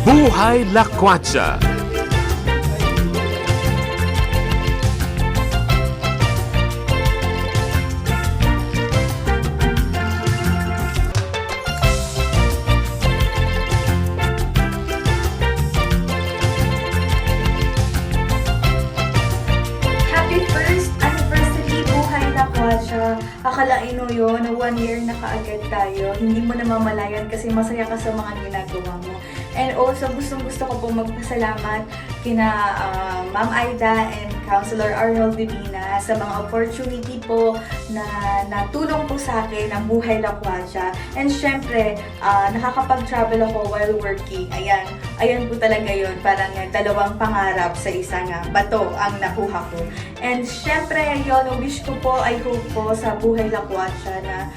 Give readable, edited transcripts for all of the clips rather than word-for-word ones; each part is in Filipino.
Buhay Lakwatsa! Happy first anniversary, Buhay Lakwatsa! Akalain mo yun, na 1 year na kaagad tayo. Hindi mo namamalayan kasi masaya ka sa mga ginagawa mo. And also, gustong-gusto ko po magpasalamat kina Ma'am Aida and Councilor Arnold Divina sa mga opportunity po na natulong po sa akin ng Buhay Lakwatsa. And syempre, nakakapag-travel ako while working. Ayan po talaga yun. Parang dalawang pangarap sa isang bato ang nakuha ko. And syempre, yun, wish ko po, I hope po sa Buhay Lakwatsa na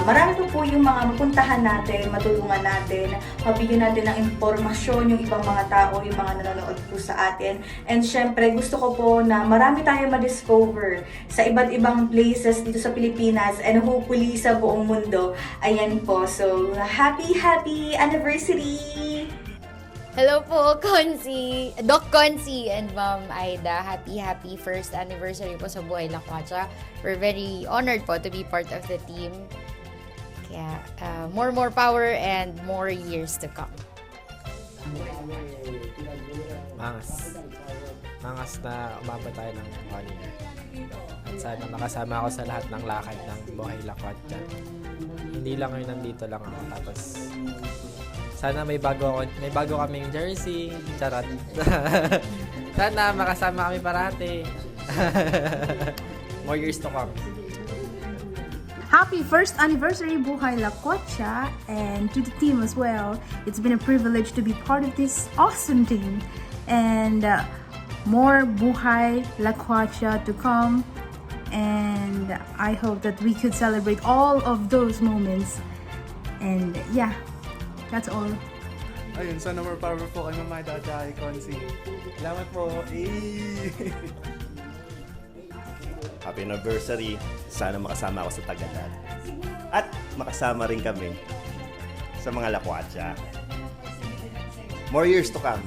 marami po yung mga mapuntahan natin, matulungan natin, mabigyan natin ng impormasyon yung ibang mga tao, yung mga nanonood po sa atin. And syempre, gusto ko po na marami tayong ma-discover sa iba't ibang places dito sa Pilipinas and hopefully sa buong mundo. Ayan po. So, happy anniversary! Hello po, Consi, Doc Consi and Ma'am Aida. Happy first anniversary po sa Buhay Lakwatsa. We're very honored po to be part of the team. Kaya more power and more years to come. Mangas na umabot tayo ng 1 year. At sana makasama ako sa lahat ng lakad ng Buhay Lakwatsa. Hindi lang ngayon nandito lang ako. Tapos sana may bago kaming jersey. Charot. Sana makasama kami parati. More years to come. Happy first anniversary, Buhay Lakwatsa, and to the team as well. It's been a privilege to be part of this awesome team, and more Buhay Lakwatsa to come. And I hope that we could celebrate all of those moments. And yeah, that's all. Ayun, sana more power po kay Mama Dada, kay Consi. Salamat po. Happy anniversary. Sana makasama ako sa Tagalan. At makasama rin kami sa mga Lakwatsa. More years to come.